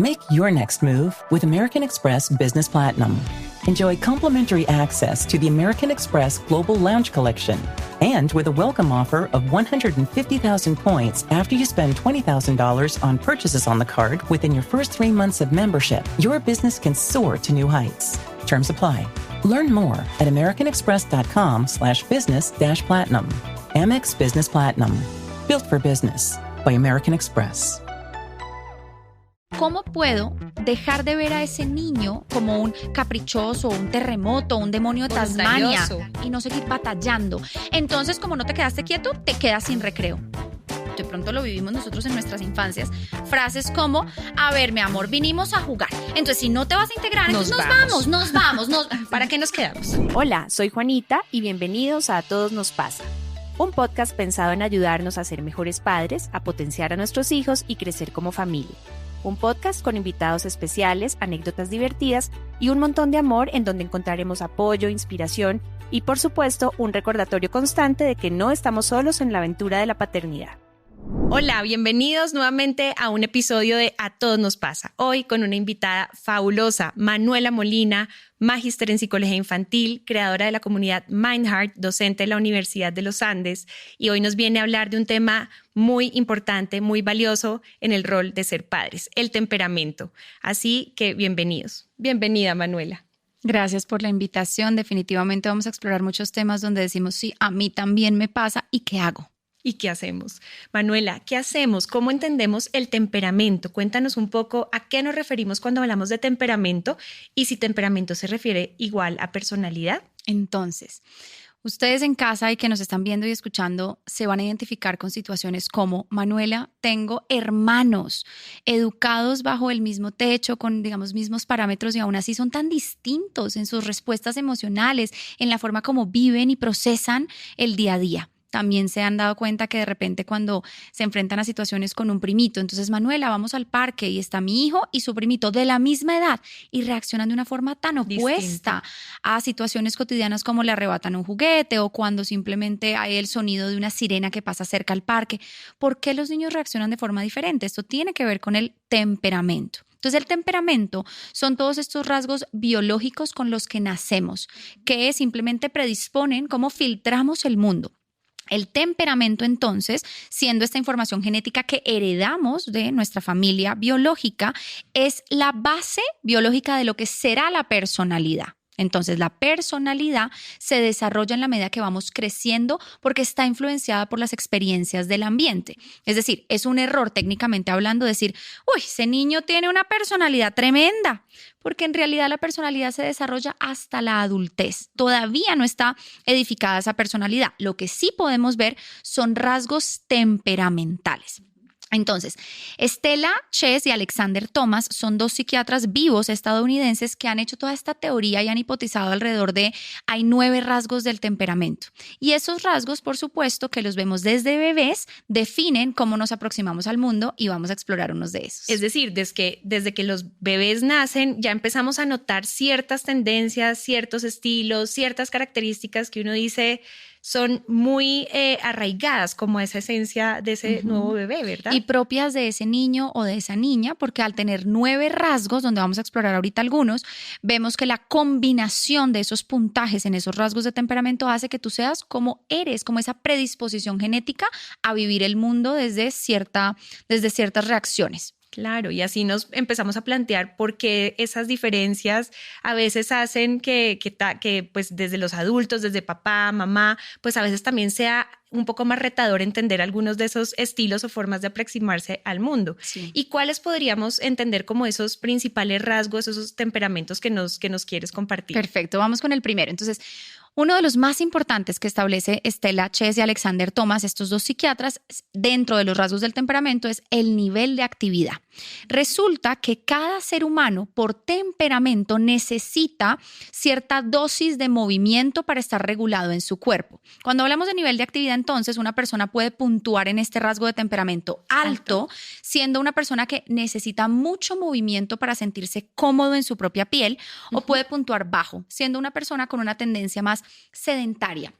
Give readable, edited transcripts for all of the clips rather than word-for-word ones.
Make your next move with American Express Business Platinum. Enjoy complimentary access to the American Express Global Lounge Collection. And with a welcome offer of 150,000 points after you spend $20,000 on purchases on the card within your first 3 months of membership, your business can soar to new heights. Terms apply. Learn more at americanexpress.com/business-platinum. Amex Business Platinum. Built for business by American Express. ¿Cómo puedo dejar de ver a ese niño como un caprichoso, un terremoto, un demonio de Tasmania y no seguir batallando? Entonces, como no te quedaste quieto, te quedas sin recreo. De pronto lo vivimos nosotros en nuestras infancias. Frases como, a ver, mi amor, vinimos a jugar. Entonces, si no te vas a integrar, entonces nos vamos. ¿Para qué nos quedamos? Hola, soy Juanita y bienvenidos a Todos Nos Pasa. Un podcast pensado en ayudarnos a ser mejores padres, a potenciar a nuestros hijos y crecer como familia. Un podcast con invitados especiales, anécdotas divertidas y un montón de amor en donde encontraremos apoyo, inspiración y, por supuesto, un recordatorio constante de que no estamos solos en la aventura de la paternidad. Hola, bienvenidos nuevamente a un episodio de A Todos Nos Pasa. Hoy con una invitada fabulosa, Manuela Molina, magíster en psicología infantil, creadora de la comunidad MindHeart, docente de la Universidad de los Andes, y hoy nos viene a hablar de un tema muy importante, muy valioso en el rol de ser padres, el temperamento. Así que bienvenidos. Bienvenida, Manuela. Gracias por la invitación. Definitivamente vamos a explorar muchos temas donde decimos, sí, a mí también me pasa, ¿y qué hago? ¿Y qué hacemos? Manuela, ¿qué hacemos? ¿Cómo entendemos el temperamento? Cuéntanos un poco a qué nos referimos cuando hablamos de temperamento y si temperamento se refiere igual a personalidad. Entonces, ustedes en casa y que nos están viendo y escuchando se van a identificar con situaciones como, Manuela, tengo hermanos educados bajo el mismo techo, con, digamos, mismos parámetros y aún así son tan distintos en sus respuestas emocionales, en la forma como viven y procesan el día a día. También se han dado cuenta que de repente cuando se enfrentan a situaciones con un primito, entonces Manuela, vamos al parque y está mi hijo y su primito de la misma edad y reaccionan de una forma tan opuesta a situaciones cotidianas como le arrebatan un juguete o cuando simplemente hay el sonido de una sirena que pasa cerca al parque. ¿Por qué los niños reaccionan de forma diferente? Esto tiene que ver con el temperamento. Entonces, el temperamento son todos estos rasgos biológicos con los que nacemos, que simplemente predisponen cómo filtramos el mundo. El temperamento, entonces, siendo esta información genética que heredamos de nuestra familia biológica, es la base biológica de lo que será la personalidad. Entonces, la personalidad se desarrolla en la medida que vamos creciendo porque está influenciada por las experiencias del ambiente. Es decir, es un error técnicamente hablando decir, uy, ese niño tiene una personalidad tremenda, porque en realidad la personalidad se desarrolla hasta la adultez. Todavía no está edificada esa personalidad. Lo que sí podemos ver son rasgos temperamentales. Entonces, Stella Chess y Alexander Thomas son dos psiquiatras vivos estadounidenses que han hecho toda esta teoría y han hipotizado alrededor de hay 9 rasgos del temperamento. Y esos rasgos, por supuesto, que los vemos desde bebés, definen cómo nos aproximamos al mundo y vamos a explorar unos de esos. Es decir, desde que los bebés nacen ya empezamos a notar ciertas tendencias, ciertos estilos, ciertas características que uno dice son muy arraigadas como a esa esencia de ese nuevo bebé, ¿verdad? Y propias de ese niño o de esa niña, porque al tener 9 rasgos, donde vamos a explorar ahorita algunos, vemos que la combinación de esos puntajes en esos rasgos de temperamento hace que tú seas como eres, como esa predisposición genética a vivir el mundo desde ciertas reacciones. Claro, y así nos empezamos a plantear por qué esas diferencias a veces hacen que pues desde los adultos, desde papá, mamá, pues a veces también sea un poco más retador entender algunos de esos estilos o formas de aproximarse al mundo. Sí. ¿Y cuáles podríamos entender como esos principales rasgos, esos temperamentos que nos quieres compartir? Perfecto, vamos con el primero. Entonces, uno de los más importantes que establece Stella Chess y Alexander Thomas, estos dos psiquiatras, dentro de los rasgos del temperamento es el nivel de actividad. Resulta que cada ser humano por temperamento necesita cierta dosis de movimiento para estar regulado en su cuerpo. Cuando hablamos de nivel de actividad, entonces una persona puede puntuar en este rasgo de temperamento alto, siendo una persona que necesita mucho movimiento para sentirse cómodo en su propia piel, o puede puntuar bajo, siendo una persona con una tendencia más sedentaria.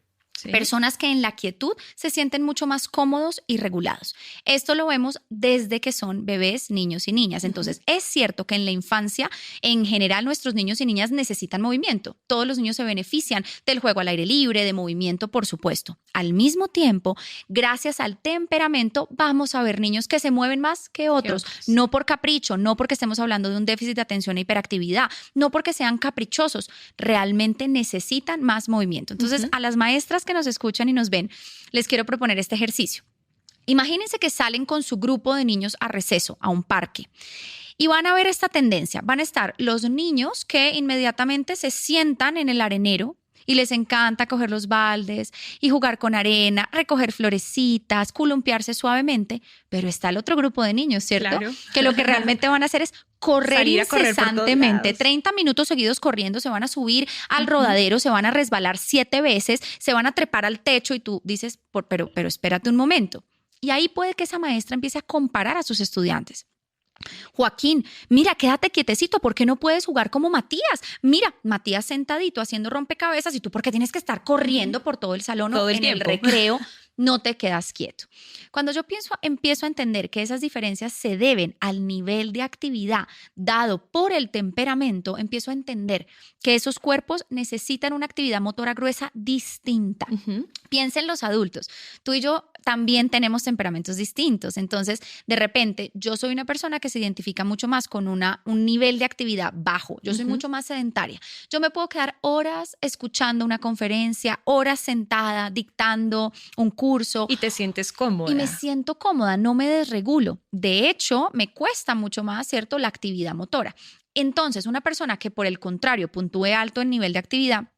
Sí. Personas que en la quietud se sienten mucho más cómodos y regulados. Esto lo vemos desde que son bebés, niños y niñas. Entonces, es cierto que en la infancia, en general, nuestros niños y niñas necesitan movimiento. Todos los niños se benefician del juego al aire libre, de movimiento, por supuesto. Al mismo tiempo, gracias al temperamento, vamos a ver niños que se mueven más que otros. No por capricho, no porque estemos hablando de un déficit de atención e hiperactividad, no porque sean caprichosos, realmente necesitan más movimiento. Entonces, a las maestras que nos escuchan y nos ven, les quiero proponer este ejercicio. Imagínense que salen con su grupo de niños a receso, a un parque. Y van a ver esta tendencia. Van a estar los niños que inmediatamente se sientan en el arenero y les encanta coger los baldes y jugar con arena, recoger florecitas, columpiarse suavemente. Pero está el otro grupo de niños, ¿cierto? Claro. Que lo que realmente van a hacer es correr Salir a correr por todos incesantemente, lados. 30 minutos seguidos corriendo, se van a subir al rodadero, se van a resbalar 7 veces, se van a trepar al techo y tú dices, pero espérate un momento. Y ahí puede que esa maestra empiece a comparar a sus estudiantes. Joaquín, mira, quédate quietecito, ¿por qué no puedes jugar como Matías? Mira, Matías sentadito haciendo rompecabezas y tú, ¿por qué tienes que estar corriendo por todo el salón Todo o el en tiempo. el recreo? No te quedas quieto. Cuando yo empiezo a entender que esas diferencias se deben al nivel de actividad dado por el temperamento, empiezo a entender que esos cuerpos necesitan una actividad motora gruesa distinta. Piensa en los adultos. Tú y yo también tenemos temperamentos distintos. Entonces, de repente, yo soy una persona que se identifica mucho más con un nivel de actividad bajo. Yo soy mucho más sedentaria. Yo me puedo quedar horas escuchando una conferencia, horas sentada, dictando un curso. Y te sientes cómoda. Y me siento cómoda, no me desregulo. De hecho, me cuesta mucho más, ¿cierto?, la actividad motora. Entonces, una persona que por el contrario puntúe alto en nivel de actividad,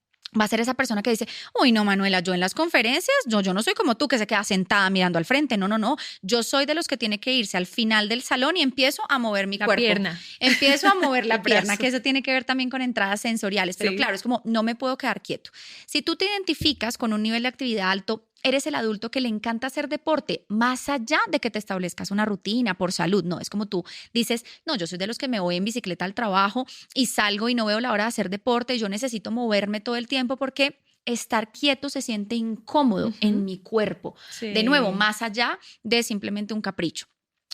va a ser esa persona que dice, uy, no, Manuela, yo en las conferencias, yo no soy como tú que se queda sentada mirando al frente. No. Yo soy de los que tiene que irse al final del salón y empiezo a mover mi cuerpo. Pierna. Empiezo a mover la El pierna, brazo. que eso tiene que ver también con entradas sensoriales. Pero Sí. claro, es como, no me puedo quedar quieto. Si tú te identificas con un nivel de actividad alto, eres el adulto que le encanta hacer deporte, más allá de que te establezcas una rutina por salud. No, es como tú dices, no, yo soy de los que me voy en bicicleta al trabajo y salgo y no veo la hora de hacer deporte. Yo necesito moverme todo el tiempo porque estar quieto se siente incómodo en mi cuerpo. Sí. De nuevo, más allá de simplemente un capricho.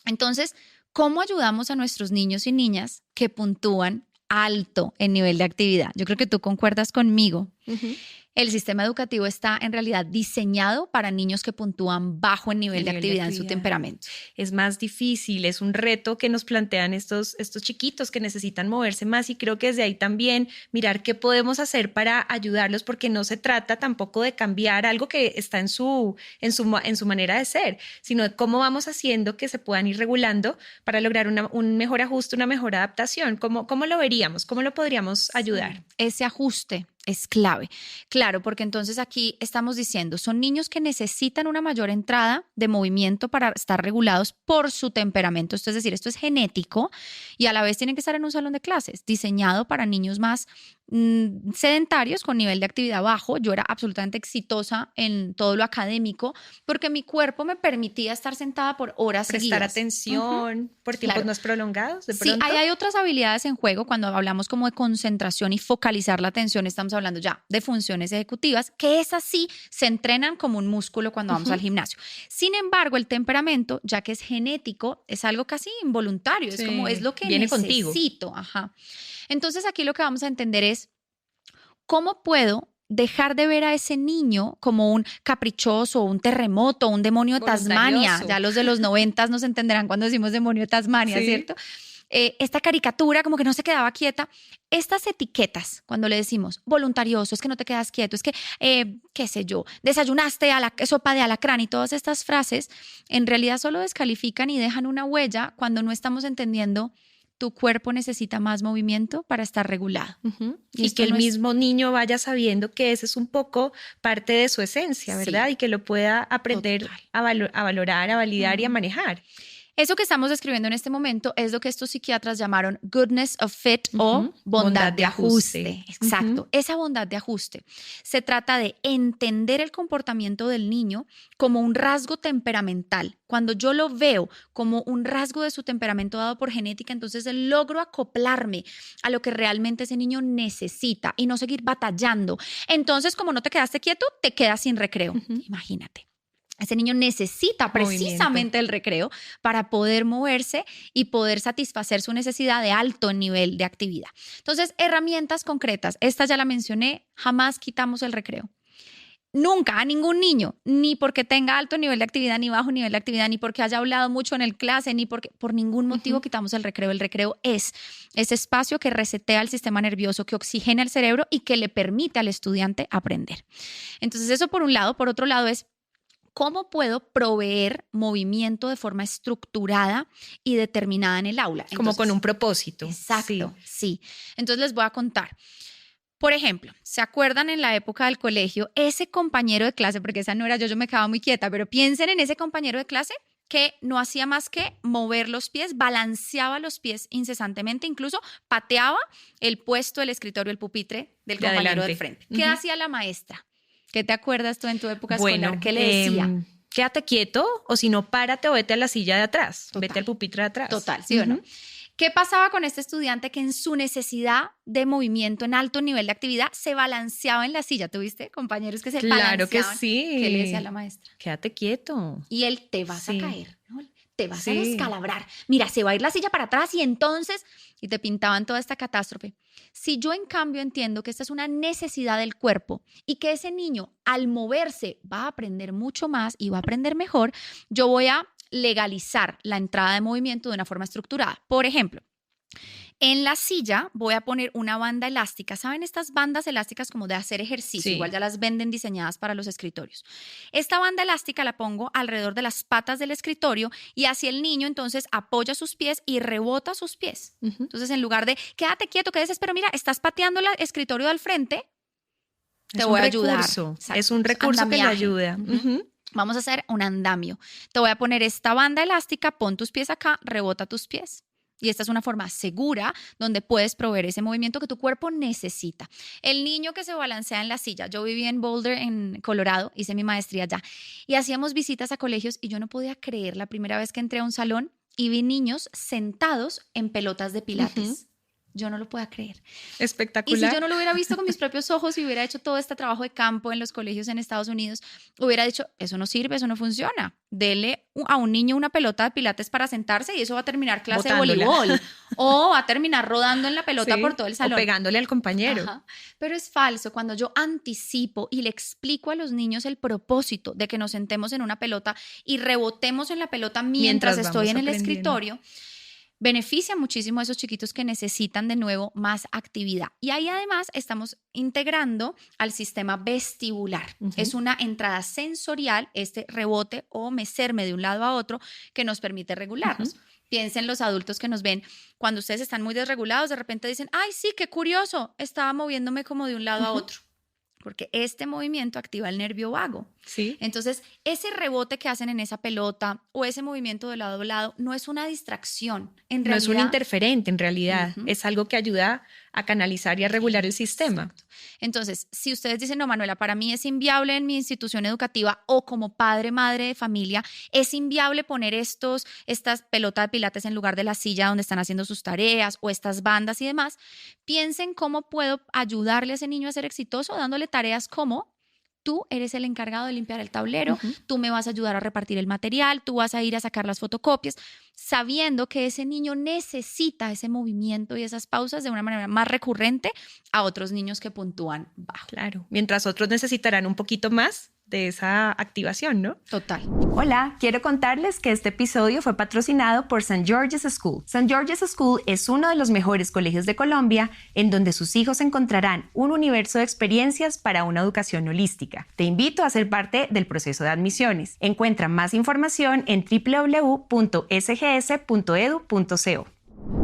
Entonces, ¿cómo ayudamos a nuestros niños y niñas que puntúan alto en nivel de actividad? Yo creo que tú concuerdas conmigo. El sistema educativo está en realidad diseñado para niños que puntúan bajo en nivel de actividad en su temperamento. Es más difícil, es un reto que nos plantean estos chiquitos que necesitan moverse más, y creo que desde ahí también mirar qué podemos hacer para ayudarlos, porque no se trata tampoco de cambiar algo que está en su manera de ser, sino de cómo vamos haciendo que se puedan ir regulando para lograr un mejor ajuste, una mejor adaptación. ¿Cómo lo veríamos? ¿Cómo lo podríamos ayudar? Ese ajuste es clave. Claro, porque entonces aquí estamos diciendo, son niños que necesitan una mayor entrada de movimiento para estar regulados por su temperamento. Esto es decir, esto es genético y a la vez tienen que estar en un salón de clases diseñado para niños más sedentarios con nivel de actividad bajo. Yo era absolutamente exitosa en todo lo académico porque mi cuerpo me permitía estar sentada por horas Prestar seguidas. atención por tiempos más prolongados, de Sí, pronto. hay otras habilidades en juego cuando hablamos como de concentración y focalizar la atención. Estamos hablando ya de funciones ejecutivas, que esas sí se entrenan como un músculo cuando vamos al gimnasio. Sin embargo, el temperamento, ya que es genético, es algo casi involuntario. Sí, es como, es lo que viene necesito. Ajá. Entonces aquí lo que vamos a entender es cómo puedo dejar de ver a ese niño como un caprichoso, un terremoto, un demonio de Tasmania. Ya los de los 90 nos entenderán cuando decimos demonio de Tasmania, Sí. ¿cierto? Esta caricatura como que no se quedaba quieta. Estas etiquetas, cuando le decimos voluntarioso, es que no te quedas quieto, es que, qué sé yo, desayunaste a la sopa de alacrán y todas estas frases, en realidad solo descalifican y dejan una huella cuando no estamos entendiendo tu cuerpo necesita más movimiento para estar regulado. Y esto que el no es- mismo niño vaya sabiendo que ese es un poco parte de su esencia, ¿verdad? Sí. Y que lo pueda aprender Total. a valorar, a validar y a manejar. Eso que estamos describiendo en este momento es lo que estos psiquiatras llamaron goodness of fit o bondad de ajuste. Exacto, esa bondad de ajuste. Se trata de entender el comportamiento del niño como un rasgo temperamental. Cuando yo lo veo como un rasgo de su temperamento dado por genética, entonces logro acoplarme a lo que realmente ese niño necesita y no seguir batallando. Entonces, como no te quedaste quieto, te quedas sin recreo. Imagínate. Ese niño necesita precisamente el recreo para poder moverse y poder satisfacer su necesidad de alto nivel de actividad. Entonces, herramientas concretas. Esta ya la mencioné, jamás quitamos el recreo. Nunca a ningún niño, ni porque tenga alto nivel de actividad, ni bajo nivel de actividad, ni porque haya hablado mucho en el clase, ni porque por ningún motivo quitamos el recreo. El recreo es ese espacio que resetea el sistema nervioso, que oxigena el cerebro y que le permite al estudiante aprender. Entonces, eso por un lado. Por otro lado es ¿cómo puedo proveer movimiento de forma estructurada y determinada en el aula? Entonces, como con un propósito. Exacto, sí. Entonces les voy a contar. Por ejemplo, ¿se acuerdan en la época del colegio ese compañero de clase? Porque esa no era yo me quedaba muy quieta, pero piensen en ese compañero de clase que no hacía más que mover los pies, balanceaba los pies incesantemente, incluso pateaba el puesto, el escritorio, el pupitre del compañero del frente. ¿Qué hacía la maestra? ¿Qué te acuerdas tú en tu época escolar? ¿Qué le decía? Quédate quieto o si no, párate o vete a la silla de atrás. Total. Vete al pupitre de atrás. Total, ¿sí o no? ¿Qué pasaba con este estudiante que en su necesidad de movimiento en alto nivel de actividad se balanceaba en la silla? ¿Tuviste compañeros que se balanceaban? Claro que sí. ¿Qué le decía la maestra? Quédate quieto. Y él, te vas a caer, ¿no? Te vas a descalabrar. Mira, se va a ir la silla para atrás y entonces... Y te pintaban toda esta catástrofe. Si yo, en cambio, entiendo que esta es una necesidad del cuerpo y que ese niño, al moverse, va a aprender mucho más y va a aprender mejor, yo voy a legalizar la entrada de movimiento de una forma estructurada. Por ejemplo, en la silla voy a poner una banda elástica. ¿Saben estas bandas elásticas como de hacer ejercicio? Igual ya las venden diseñadas para los escritorios. Esta banda elástica la pongo alrededor de las patas del escritorio y hacia el niño entonces apoya sus pies y rebota sus pies. Entonces, en lugar de quédate quieto, qué desespero, mira, estás pateando el escritorio del frente, te voy a ayudar. Es un recurso que le ayuda. Vamos a hacer un andamio. Te voy a poner esta banda elástica, pon tus pies acá, rebota tus pies. Y esta es una forma segura donde puedes proveer ese movimiento que tu cuerpo necesita. El niño que se balancea en la silla. Yo viví en Boulder, en Colorado, hice mi maestría allá. Y hacíamos visitas a colegios y yo no podía creer la primera vez que entré a un salón y vi niños sentados en pelotas de pilates. Yo no lo puedo creer. Espectacular. Y si yo no lo hubiera visto con mis propios ojos y hubiera hecho todo este trabajo de campo en los colegios en Estados Unidos, hubiera dicho, eso no sirve, eso no funciona. Dele a un niño una pelota de pilates para sentarse y eso va a terminar clase de voleibol. O va a terminar rodando en la pelota por todo el salón. O pegándole al compañero. Ajá. Pero es falso. Cuando yo anticipo y le explico a los niños el propósito de que nos sentemos en una pelota y rebotemos en la pelota mientras estoy en el escritorio, beneficia muchísimo a esos chiquitos que necesitan de nuevo más actividad. Y ahí además estamos integrando al sistema vestibular. Es una entrada sensorial, este rebote o mecerme de un lado a otro que nos permite regularnos. Piensen los adultos que nos ven, cuando ustedes están muy desregulados, de repente dicen, ay, sí, qué curioso, estaba moviéndome como de un lado a otro. Porque este movimiento activa el nervio vago. Entonces, ese rebote que hacen en esa pelota o ese movimiento de lado a lado no es una distracción. En realidad, no es un interferente, en realidad. Es algo que ayuda a canalizar y a regular el sistema. Exacto. Entonces, si ustedes dicen, no, Manuela, para mí es inviable en mi institución educativa o como padre, madre de familia, es inviable poner estas pelotas de pilates en lugar de la silla donde están haciendo sus tareas o estas bandas y demás, piensen cómo puedo ayudarle a ese niño a ser exitoso dándole tareas como: tú eres el encargado de limpiar el tablero, tú me vas a ayudar a repartir el material, tú vas a ir a sacar las fotocopias, sabiendo que ese niño necesita ese movimiento y esas pausas de una manera más recurrente a otros niños que puntúan bajo. Claro, mientras otros necesitarán un poquito más de esa activación, ¿no? Total. Hola, quiero contarles que este episodio fue patrocinado por St. George's School. St. George's School es uno de los mejores colegios de Colombia en donde sus hijos encontrarán un universo de experiencias para una educación holística. Te invito a ser parte del proceso de admisiones. Encuentra más información en www.sgs.edu.co.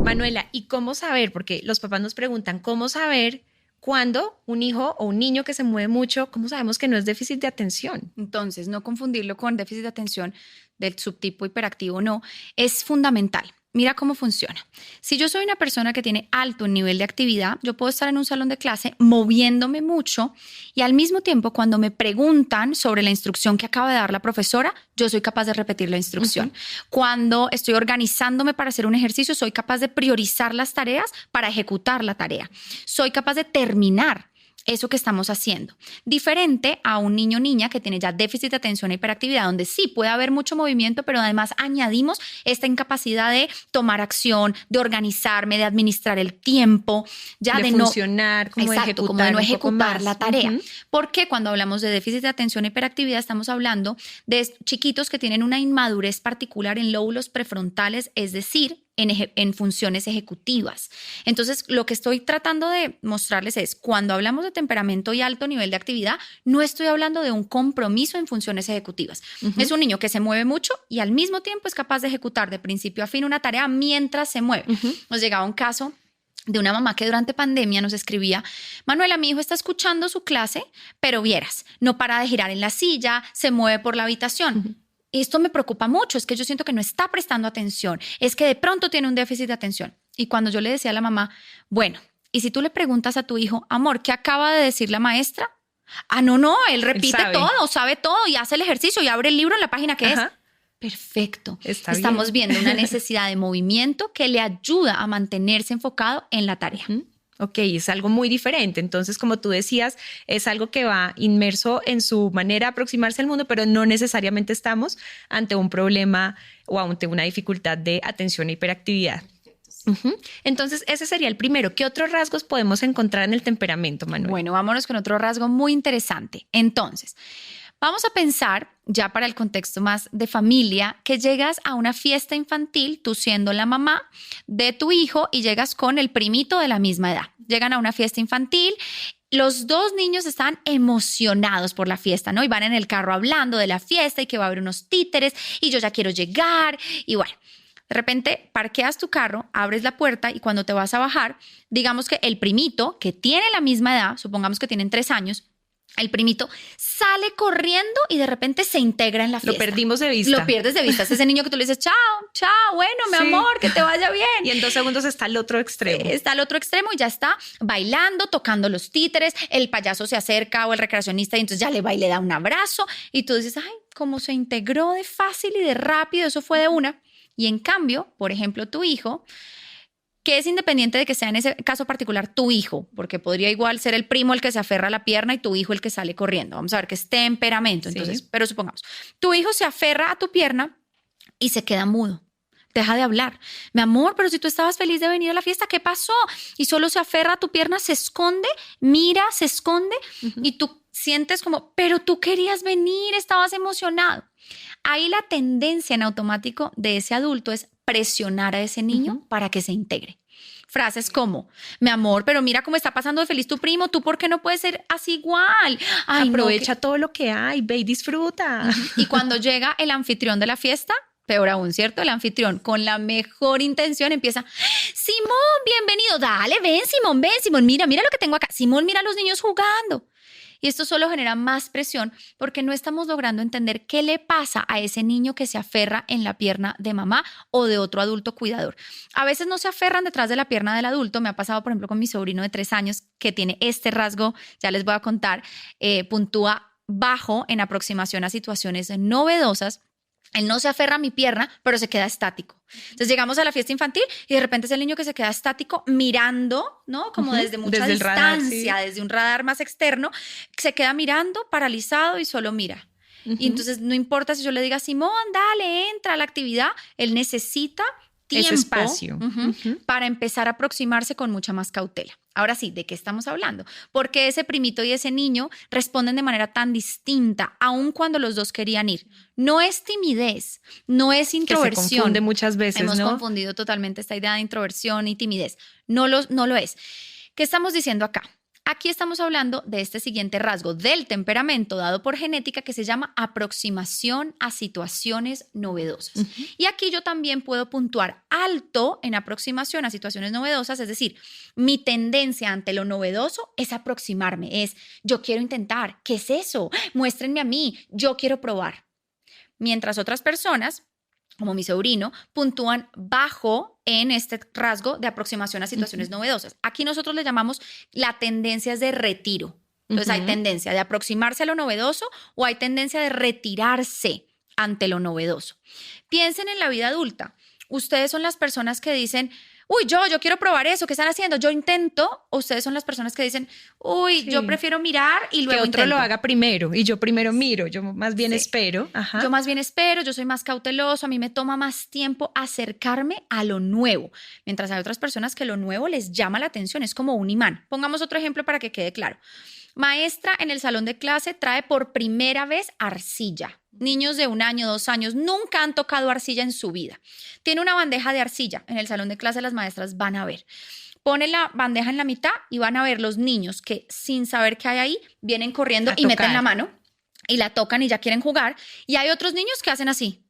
Manuela, ¿y cómo saber? Porque los papás nos preguntan, ¿cómo saber cuando un hijo o un niño que se mueve mucho, cómo sabemos que no es déficit de atención? Entonces, no confundirlo con déficit de atención. del subtipo hiperactivo o no, es fundamental. Mira cómo funciona. Si yo soy una persona que tiene alto nivel de actividad, yo puedo estar en un salón de clase moviéndome mucho y al mismo tiempo cuando me preguntan sobre la instrucción que acaba de dar la profesora, yo soy capaz de repetir la instrucción. Cuando estoy organizándome para hacer un ejercicio, soy capaz de priorizar las tareas para ejecutar la tarea. Soy capaz de terminar eso que estamos haciendo. Diferente a un niño o niña que tiene ya déficit de atención e hiperactividad, donde sí puede haber mucho movimiento, pero además añadimos esta incapacidad de tomar acción, de organizarme, de administrar el tiempo, ya de funcionar, como de no ejecutar la tarea. Porque cuando hablamos de déficit de atención e hiperactividad, estamos hablando de chiquitos que tienen una inmadurez particular en lóbulos prefrontales, es decir, en funciones ejecutivas. Entonces, lo que estoy tratando de mostrarles es, cuando hablamos de temperamento y alto nivel de actividad, no estoy hablando de un compromiso en funciones ejecutivas. Es un niño que se mueve mucho y al mismo tiempo es capaz de ejecutar de principio a fin una tarea mientras se mueve. Nos llegaba un caso de una mamá que durante pandemia nos escribía: Manuela, mi hijo está escuchando su clase, pero vieras, no para de girar en la silla, se mueve por la habitación. Esto me preocupa mucho, es que yo siento que no está prestando atención, es que de pronto tiene un déficit de atención. Y cuando yo le decía a la mamá, bueno, ¿y si tú le preguntas a tu hijo, amor, ¿qué acaba de decir la maestra? Ah, no, él repite todo, sabe todo y hace el ejercicio y abre el libro en la página que es. Perfecto. Estamos viendo una necesidad de movimiento que le ayuda a mantenerse enfocado en la tarea. Ok, es algo muy diferente. Entonces, como tú decías, es algo que va inmerso en su manera de aproximarse al mundo, pero no necesariamente estamos ante un problema o ante una dificultad de atención e hiperactividad. Entonces, ese sería el primero. ¿Qué otros rasgos podemos encontrar en el temperamento, Manuel? Bueno, vámonos con otro rasgo muy interesante. Entonces, vamos a pensar, ya para el contexto más de familia, que llegas a una fiesta infantil, tú siendo la mamá de tu hijo, y llegas con el primito de la misma edad. Llegan a una fiesta infantil, los dos niños están emocionados por la fiesta, ¿no? Y van en el carro hablando de la fiesta y que va a haber unos títeres y yo ya quiero llegar. Y bueno, de repente parqueas tu carro, abres la puerta y cuando te vas a bajar, digamos que el primito, que tiene la misma edad, supongamos que tienen 3 años, el primito sale corriendo y de repente se integra en la fiesta. Lo perdimos de vista. Lo pierdes de vista. Es ese niño que tú le dices, chao, bueno, mi amor, que te vaya bien. Y en 2 segundos está al otro extremo. Está al otro extremo y ya está bailando, tocando los títeres. El payaso se acerca o el recreacionista y entonces ya le va y le da un abrazo. Y tú dices, ay, cómo se integró de fácil y de rápido. Eso fue de una. Y en cambio, por ejemplo, tu hijo, que es independiente de que sea en ese caso particular tu hijo, porque podría igual ser el primo el que se aferra a la pierna y tu hijo el que sale corriendo. Vamos a ver que es temperamento. Entonces, pero supongamos, tu hijo se aferra a tu pierna y se queda mudo. Deja de hablar. Mi amor, pero si tú estabas feliz de venir a la fiesta, ¿qué pasó? Y solo se aferra a tu pierna, se esconde, mira, se esconde y tú sientes como, pero tú querías venir, estabas emocionado. Ahí la tendencia en automático de ese adulto es presionar a ese niño para que se integre. Frases como, mi amor, pero mira cómo está pasando de feliz tu primo, ¿tú por qué no puedes ser así igual? Ay, aprovecha todo lo que hay, ve y disfruta. Y cuando llega el anfitrión de la fiesta, peor aún, ¿cierto? El anfitrión con la mejor intención empieza, Simón, bienvenido, dale, ven, Simón, mira lo que tengo acá. Simón, mira a los niños jugando. Y esto solo genera más presión porque no estamos logrando entender qué le pasa a ese niño que se aferra en la pierna de mamá o de otro adulto cuidador. A veces no se aferran detrás de la pierna del adulto. Me ha pasado, por ejemplo, con mi sobrino de 3 años que tiene este rasgo, ya les voy a contar, puntúa bajo en aproximación a situaciones novedosas. Él no se aferra a mi pierna, pero se queda estático. Entonces llegamos a la fiesta infantil y de repente es el niño que se queda estático mirando, ¿no? Como desde mucha distancia, desde un radar más externo, se queda mirando, paralizado y solo mira. Y entonces no importa si yo le diga, Simón, dale, entra a la actividad, él necesita tiempo, ese espacio para empezar a aproximarse con mucha más cautela. Ahora sí, ¿de qué estamos hablando? Porque ese primito y ese niño responden de manera tan distinta, aun cuando los dos querían ir. No es timidez, no es introversión. Que se confunde muchas veces, Hemos confundido totalmente esta idea de introversión y timidez. No lo es. ¿Qué estamos diciendo acá? Aquí estamos hablando de este siguiente rasgo del temperamento dado por genética que se llama aproximación a situaciones novedosas. Y aquí yo también puedo puntuar alto en aproximación a situaciones novedosas, es decir, mi tendencia ante lo novedoso es aproximarme, es yo quiero intentar, ¿qué es eso? Muéstrenme a mí, yo quiero probar. mientras otras personas, como mi sobrino, puntúan bajo en este rasgo de aproximación a situaciones novedosas. Aquí nosotros le llamamos la tendencia de retiro. Entonces hay tendencia de aproximarse a lo novedoso o hay tendencia de retirarse ante lo novedoso. Piensen en la vida adulta. Ustedes son las personas que dicen, uy, yo quiero probar eso, ¿qué están haciendo? Yo intento. O ustedes son las personas que dicen, uy, sí, yo prefiero mirar y luego que otro intento. Lo haga primero y yo primero miro, yo más bien espero. Ajá. Yo más bien espero, yo soy más cauteloso, a mí me toma más tiempo acercarme a lo nuevo, mientras hay otras personas que lo nuevo les llama la atención, es como un imán. Pongamos otro ejemplo para que quede claro. Maestra en el salón de clase trae por primera vez arcilla. Niños de 1 año, 2 años, nunca han tocado arcilla en su vida. Tiene una bandeja de arcilla. En el salón de clase las maestras van a ver. Pone la bandeja en la mitad y van a ver los niños que sin saber qué hay ahí vienen corriendo y meten la mano y la tocan y ya quieren jugar. Y hay otros niños que hacen así.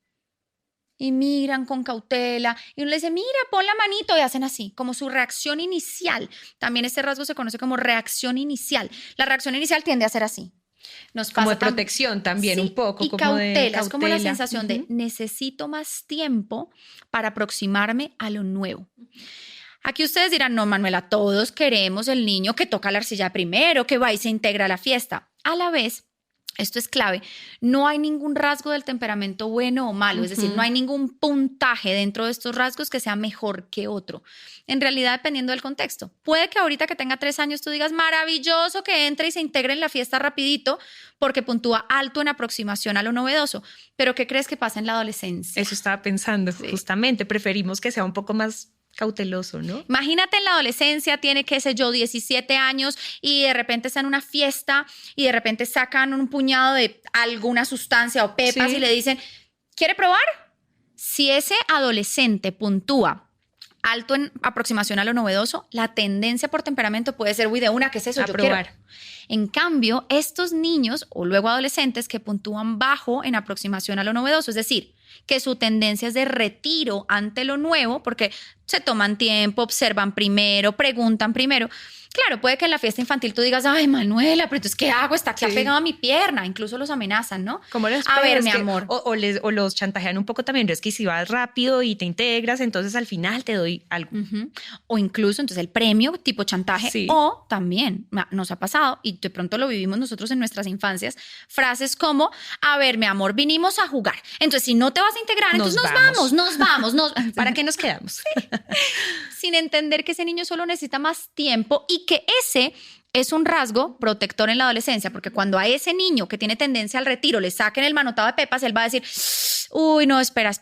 Y miran con cautela y uno le dice, mira, pon la manito y hacen así, como su reacción inicial. También este rasgo se conoce como reacción inicial. La reacción inicial tiende a ser así. Nos pasa como de protección también, sí, un poco. Y como cautela, de cautela. Es como la sensación de necesito más tiempo para aproximarme a lo nuevo. Aquí ustedes dirán, no, Manuela, todos queremos el niño que toca la arcilla primero, que va y se integra a la fiesta. A la vez, esto es clave, no hay ningún rasgo del temperamento bueno o malo, es decir, no hay ningún puntaje dentro de estos rasgos que sea mejor que otro. En realidad, dependiendo del contexto. Puede que ahorita que tenga 3 años tú digas, maravilloso que entre y se integre en la fiesta rapidito porque puntúa alto en aproximación a lo novedoso. Pero ¿qué crees que pasa en la adolescencia? Eso estaba pensando, justamente, preferimos que sea un poco más cauteloso, ¿no? Imagínate en la adolescencia, tiene, qué sé yo, 17 años y de repente está en una fiesta y de repente sacan un puñado de alguna sustancia o pepas y le dicen, ¿quiere probar? Si ese adolescente puntúa alto en aproximación a lo novedoso, la tendencia por temperamento puede ser, uy, de una, ¿qué es eso? A probar. Quiero. En cambio, estos niños o luego adolescentes que puntúan bajo en aproximación a lo novedoso, es decir, que su tendencia es de retiro ante lo nuevo porque se toman tiempo, observan primero, preguntan primero. Claro, puede que en la fiesta infantil tú digas, ay, Manuela, pero entonces, ¿qué hago? Está aquí apegado a mi pierna. Incluso los amenazan, ¿no? Como los a ver, mi amor. O los chantajean un poco también. Es que si vas rápido y te integras, entonces al final te doy algo. O incluso, entonces, el premio tipo chantaje. Sí. O también, nos ha pasado, y de pronto lo vivimos nosotros en nuestras infancias, frases como, a ver, mi amor, vinimos a jugar. Entonces, si no te vas a integrar, entonces nos vamos. ¿Para qué nos quedamos? Sin entender que ese niño solo necesita más tiempo y que ese es un rasgo protector en la adolescencia, porque cuando a ese niño que tiene tendencia al retiro le saquen el manotado de pepas, él va a decir, uy, no, espera.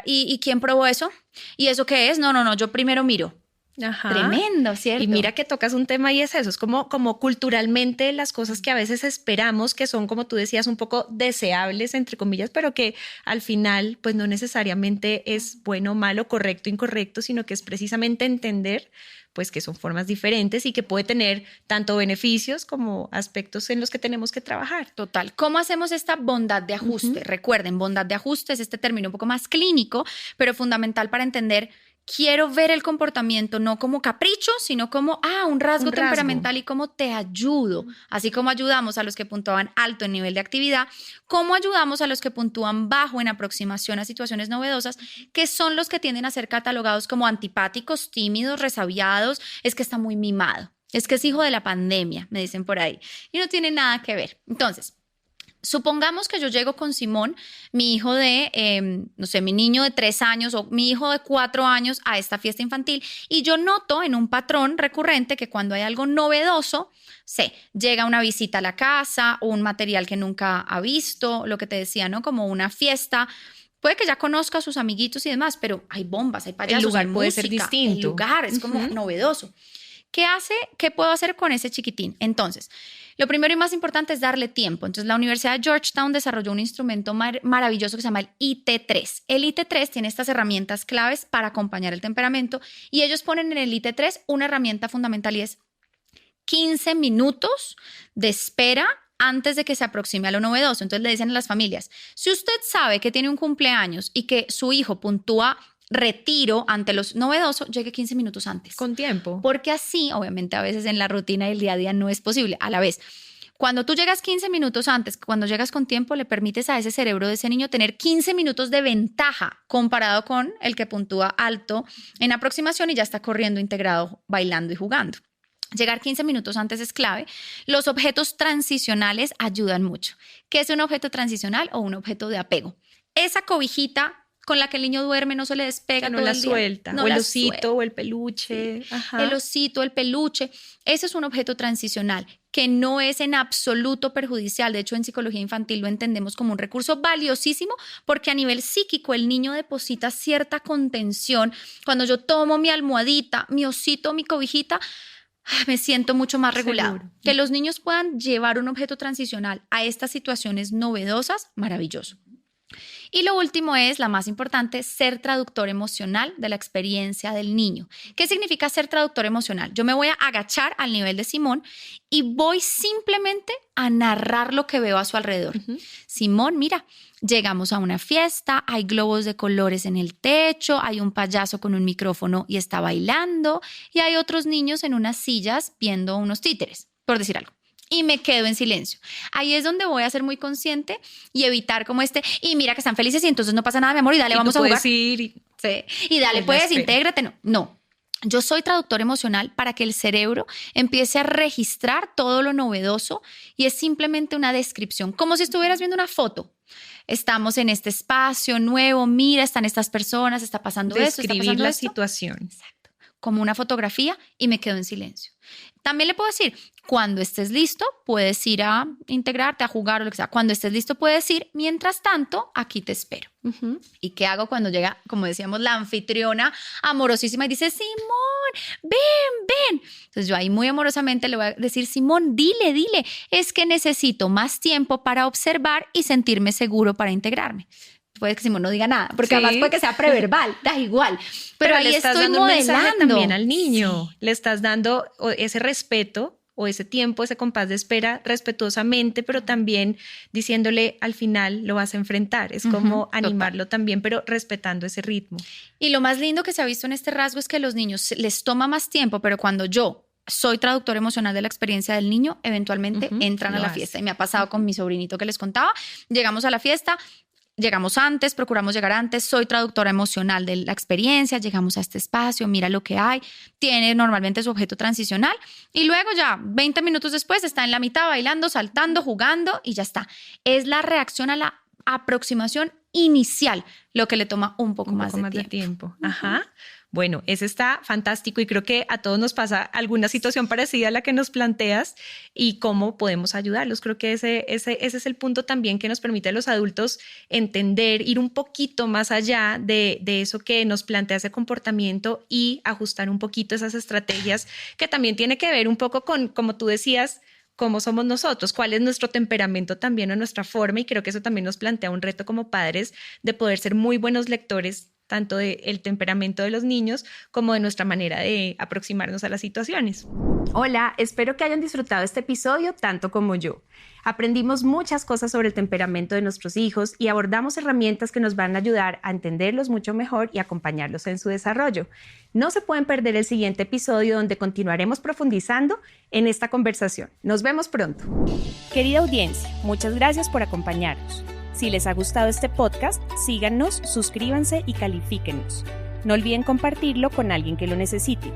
¿Y quién probó eso? ¿Y eso qué es? No, yo primero miro. Ajá. Tremendo, ¿cierto? Y mira que tocas un tema y es eso, es como culturalmente las cosas que a veces esperamos que son, como tú decías, un poco deseables, entre comillas, pero que al final pues no necesariamente es bueno, malo, correcto, incorrecto, sino que es precisamente entender pues que son formas diferentes y que puede tener tanto beneficios como aspectos en los que tenemos que trabajar. Total. ¿Cómo hacemos esta bondad de ajuste? Recuerden, bondad de ajuste es este término un poco más clínico, pero fundamental para entender. Quiero ver el comportamiento no como capricho, sino como un rasgo temperamental y cómo te ayudo. Así como ayudamos a los que puntuaban alto en nivel de actividad, cómo ayudamos a los que puntúan bajo en aproximación a situaciones novedosas, que son los que tienden a ser catalogados como antipáticos, tímidos, resabiados, es que está muy mimado, es que es hijo de la pandemia, me dicen por ahí, y no tiene nada que ver. Entonces, supongamos que yo llego con Simón, mi hijo de, mi niño de 3 años o mi hijo de 4 años a esta fiesta infantil y yo noto en un patrón recurrente que cuando hay algo novedoso, llega una visita a la casa o un material que nunca ha visto, lo que te decía, ¿no? Como una fiesta. Puede que ya conozca a sus amiguitos y demás, pero hay bombas, hay payasos, el lugar hay puede música, ser distinto. El lugar es como novedoso. ¿Qué puedo hacer con ese chiquitín? Entonces, lo primero y más importante es darle tiempo. Entonces, la Universidad de Georgetown desarrolló un instrumento maravilloso que se llama el IT3. El IT3 tiene estas herramientas claves para acompañar el temperamento y ellos ponen en el IT3 una herramienta fundamental y es 15 minutos de espera antes de que se aproxime a lo novedoso. Entonces, le dicen a las familias, si usted sabe que tiene un cumpleaños y que su hijo puntúa retiro ante los novedoso, llegue 15 minutos antes. Con tiempo. Porque así, obviamente, a veces en la rutina del día a día no es posible. A la vez, Cuando tú llegas 15 minutos antes, cuando llegas con tiempo, le permites a ese cerebro de ese niño tener 15 minutos de ventaja comparado con el que puntúa alto en aproximación y ya está corriendo integrado, bailando y jugando. Llegar 15 minutos antes es clave. Los objetos transicionales ayudan mucho. ¿Qué es un objeto transicional o un objeto de apego? Esa cobijita con la que el niño duerme no se le despega, no todo la el día. Suelta, no o el la osito suelta. o el peluche. Ajá. El osito, el peluche, ese es un objeto transicional que no es en absoluto perjudicial. De hecho, en psicología infantil lo entendemos como un recurso valiosísimo porque a nivel psíquico el niño deposita cierta contención. Cuando yo tomo mi almohadita, mi osito, mi cobijita, me siento mucho más regulado. Seguro. Que los niños puedan llevar un objeto transicional a estas situaciones novedosas, maravilloso. Y lo último es, la más importante, ser traductor emocional de la experiencia del niño. ¿Qué significa ser traductor emocional? Yo me voy a agachar al nivel de Simón y voy simplemente a narrar lo que veo a su alrededor. Simón, mira, llegamos a una fiesta, hay globos de colores en el techo, hay un payaso con un micrófono y está bailando, y hay otros niños en unas sillas viendo unos títeres, por decir algo. Y me quedo en silencio. Ahí es donde voy a ser muy consciente y evitar como y mira que están felices y entonces no pasa nada, mi amor, y dale, vamos a jugar. Sí. Y dale, pues, intégrate. No. Yo soy traductor emocional para que el cerebro empiece a registrar todo lo novedoso y es simplemente una descripción, como si estuvieras viendo una foto. Estamos en este espacio nuevo, mira, están estas personas, está pasando esto, está pasando la esto. situación. Exacto. Como una fotografía y me quedo en silencio. También le puedo decir, cuando estés listo, puedes ir a integrarte, a jugar o lo que sea. Cuando estés listo, puedes ir. Mientras tanto, aquí te espero. ¿Y qué hago cuando llega, como decíamos, la anfitriona amorosísima y dice, Simón, ven? Entonces yo ahí muy amorosamente le voy a decir, Simón, dile, es que necesito más tiempo para observar y sentirme seguro para integrarme. Puede que Simón no diga nada, porque además puede que sea preverbal, da igual. Pero ahí le estás estoy dando modelando. un mensaje también al niño. Sí. Le estás dando ese respeto o ese tiempo, ese compás de espera respetuosamente, pero también diciéndole al final lo vas a enfrentar. Es como animarlo también, pero respetando ese ritmo. Y lo más lindo que se ha visto en este rasgo es que a los niños les toma más tiempo, pero cuando yo soy traductor emocional de la experiencia del niño, eventualmente entran a la fiesta. Y me ha pasado con mi sobrinito que les contaba. Llegamos a la fiesta. Llegamos antes, procuramos llegar antes, soy traductora emocional de la experiencia, llegamos a este espacio, mira lo que hay, tiene normalmente su objeto transicional y luego ya 20 minutos después está en la mitad bailando, saltando, jugando y ya está. Es la reacción a la aproximación inicial lo que le toma un poco más de tiempo. Ajá. Bueno, ese está fantástico y creo que a todos nos pasa alguna situación parecida a la que nos planteas y cómo podemos ayudarlos. Creo que ese es el punto también que nos permite a los adultos entender, ir un poquito más allá de eso que nos plantea ese comportamiento y ajustar un poquito esas estrategias que también tiene que ver un poco con, como tú decías, cómo somos nosotros, cuál es nuestro temperamento también o nuestra forma, y creo que eso también nos plantea un reto como padres de poder ser muy buenos lectores tanto del temperamento de los niños como de nuestra manera de aproximarnos a las situaciones. Hola, espero que hayan disfrutado este episodio tanto como yo. Aprendimos muchas cosas sobre el temperamento de nuestros hijos y abordamos herramientas que nos van a ayudar a entenderlos mucho mejor y acompañarlos en su desarrollo. No se pueden perder el siguiente episodio donde continuaremos profundizando en esta conversación. Nos vemos pronto. Querida audiencia, muchas gracias por acompañarnos. Si les ha gustado este podcast, síganos, suscríbanse y califíquenos. No olviden compartirlo con alguien que lo necesite.